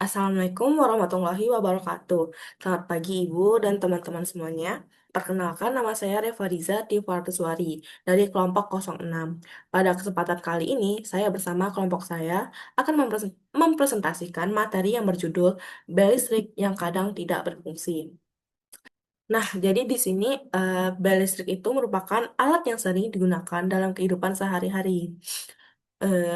Assalamualaikum warahmatullahi wabarakatuh. Selamat pagi Ibu dan teman-teman semuanya. Perkenalkan nama saya Revariza Tifartuswari dari kelompok 06. Pada kesempatan kali ini, saya bersama kelompok saya akan mempresentasikan materi yang berjudul bel listrik yang kadang tidak berfungsi. Nah, jadi di sini bel listrik itu merupakan alat yang sering digunakan dalam kehidupan sehari-hari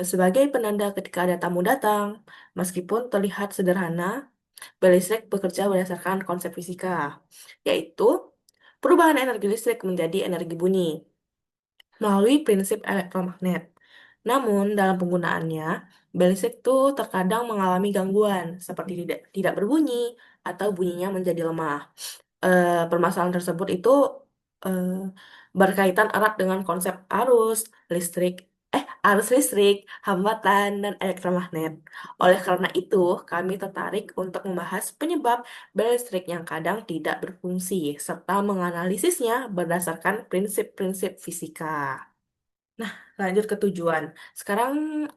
sebagai penanda ketika ada tamu datang. Meskipun terlihat sederhana, bel listrik bekerja berdasarkan konsep fisika, yaitu perubahan energi listrik menjadi energi bunyi melalui prinsip elektromagnet. Namun, dalam penggunaannya, bel listrik itu terkadang mengalami gangguan, seperti tidak berbunyi atau bunyinya menjadi lemah. Permasalahan tersebut itu eh, berkaitan erat dengan konsep listrik, arus listrik, hambatan, dan elektromagnet. Oleh karena itu, kami tertarik untuk membahas penyebab bel listrik yang kadang tidak berfungsi, serta menganalisisnya berdasarkan prinsip-prinsip fisika. Nah, lanjut ke tujuan. Sekarang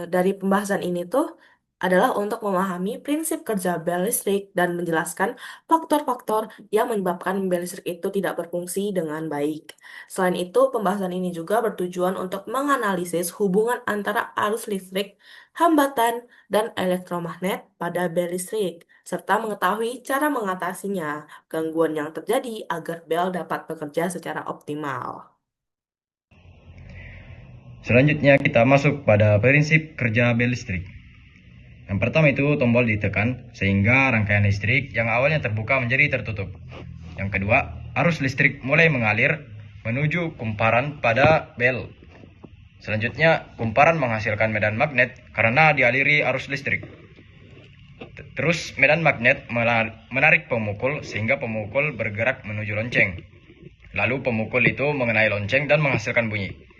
dari pembahasan ini tuh adalah untuk memahami prinsip kerja bel listrik dan menjelaskan faktor-faktor yang menyebabkan bel listrik itu tidak berfungsi dengan baik. Selain itu, pembahasan ini juga bertujuan untuk menganalisis hubungan antara arus listrik, hambatan, dan elektromagnet pada bel listrik, serta mengetahui cara mengatasinya, gangguan yang terjadi agar bel dapat bekerja secara optimal. Selanjutnya kita masuk pada prinsip kerja bel listrik. Yang pertama itu tombol ditekan sehingga rangkaian listrik yang awalnya terbuka menjadi tertutup. Yang kedua, arus listrik mulai mengalir menuju kumparan pada bel. Selanjutnya, kumparan menghasilkan medan magnet karena dialiri arus listrik. Terus medan magnet menarik pemukul sehingga pemukul bergerak menuju lonceng. Lalu pemukul itu mengenai lonceng dan menghasilkan bunyi.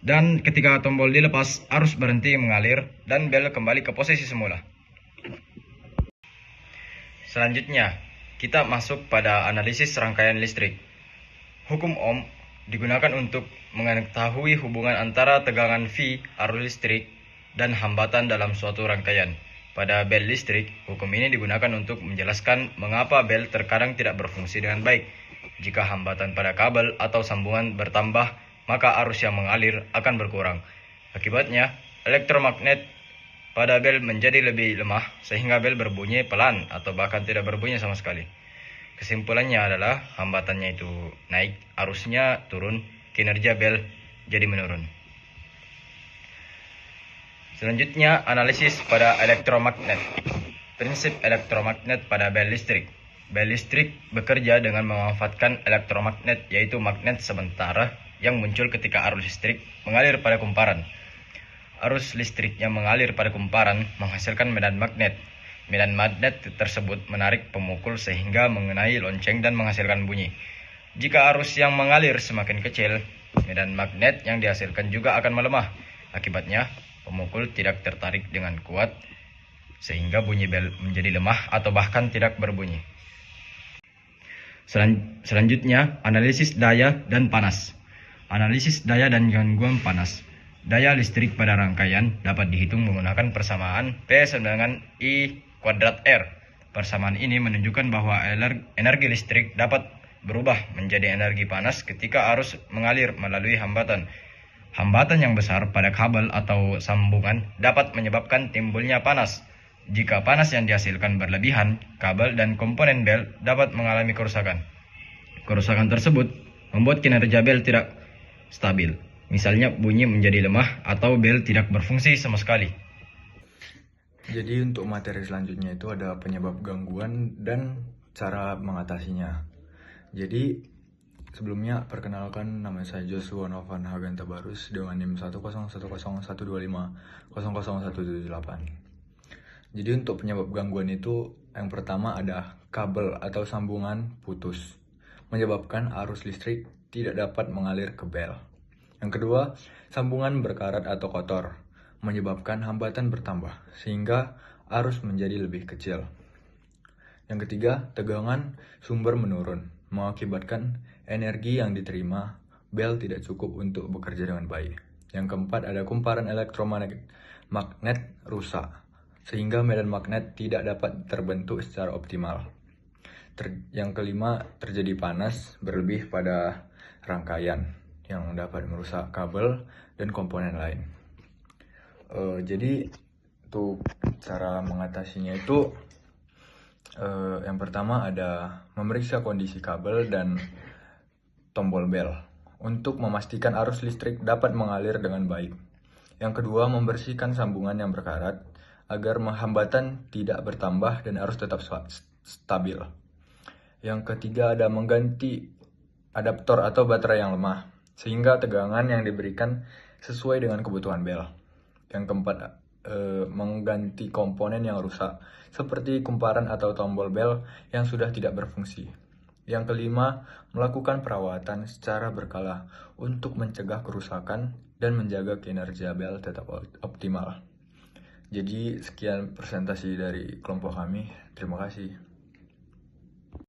Dan ketika tombol dilepas, arus berhenti mengalir dan bel kembali ke posisi semula. Selanjutnya, kita masuk pada analisis rangkaian listrik. Hukum Ohm digunakan untuk mengetahui hubungan antara tegangan V arus listrik dan hambatan dalam suatu rangkaian. Pada bel listrik, hukum ini digunakan untuk menjelaskan mengapa bel terkadang tidak berfungsi dengan baik. Jika hambatan pada kabel atau sambungan bertambah, maka arus yang mengalir akan berkurang. Akibatnya, elektromagnet pada bel menjadi lebih lemah sehingga bel berbunyi pelan atau bahkan tidak berbunyi sama sekali. Kesimpulannya adalah hambatannya itu naik, arusnya turun, kinerja bel jadi menurun. Selanjutnya, analisis pada elektromagnet. Prinsip elektromagnet pada bel listrik. Bel listrik bekerja dengan memanfaatkan elektromagnet, yaitu magnet sementara yang muncul ketika arus listrik mengalir pada kumparan. Arus listrik yang mengalir pada kumparan menghasilkan medan magnet. Medan magnet tersebut menarik pemukul sehingga mengenai lonceng dan menghasilkan bunyi. Jika arus yang mengalir semakin kecil, medan magnet yang dihasilkan juga akan melemah. Akibatnya, pemukul tidak tertarik dengan kuat sehingga bunyi bel menjadi lemah atau bahkan tidak berbunyi. Selanjutnya, analisis daya dan panas. Analisis daya dan gangguan panas. Daya listrik pada rangkaian dapat dihitung menggunakan persamaan P sama dengan I kuadrat R. Persamaan ini menunjukkan bahwa energi listrik dapat berubah menjadi energi panas ketika arus mengalir melalui hambatan. Hambatan yang besar pada kabel atau sambungan dapat menyebabkan timbulnya panas. Jika panas yang dihasilkan berlebihan, kabel dan komponen bel dapat mengalami kerusakan. Kerusakan tersebut membuat kinerja bel tidak stabil. Misalnya bunyi menjadi lemah atau bel tidak berfungsi sama sekali. Jadi untuk materi selanjutnya itu ada penyebab gangguan dan cara mengatasinya. Jadi sebelumnya perkenalkan, nama saya Joshua Novan Hagan Tabarus dengan NIM 1010125000178. Jadi untuk penyebab gangguan itu yang pertama ada kabel atau sambungan putus, menyebabkan arus listrik tidak dapat mengalir ke bel. Yang kedua, sambungan berkarat atau kotor, menyebabkan hambatan bertambah sehingga arus menjadi lebih kecil. Yang ketiga, tegangan sumber menurun, mengakibatkan energi yang diterima bel tidak cukup untuk bekerja dengan baik. Yang keempat, ada kumparan elektromagnet rusak, sehingga medan magnet tidak dapat terbentuk secara optimal. Yang kelima, terjadi panas berlebih pada rangkaian yang dapat merusak kabel dan komponen lain. Jadi untuk cara mengatasinya itu yang pertama ada memeriksa kondisi kabel dan tombol bel untuk memastikan arus listrik dapat mengalir dengan baik. Yang kedua, membersihkan sambungan yang berkarat agar hambatan tidak bertambah dan arus tetap stabil. Yang ketiga, ada mengganti adaptor atau baterai yang lemah sehingga tegangan yang diberikan sesuai dengan kebutuhan bel. Yang keempat, mengganti komponen yang rusak seperti kumparan atau tombol bel yang sudah tidak berfungsi. Yang kelima, melakukan perawatan secara berkala untuk mencegah kerusakan dan menjaga kinerja bel tetap optimal. Jadi sekian presentasi dari kelompok kami. Terima kasih.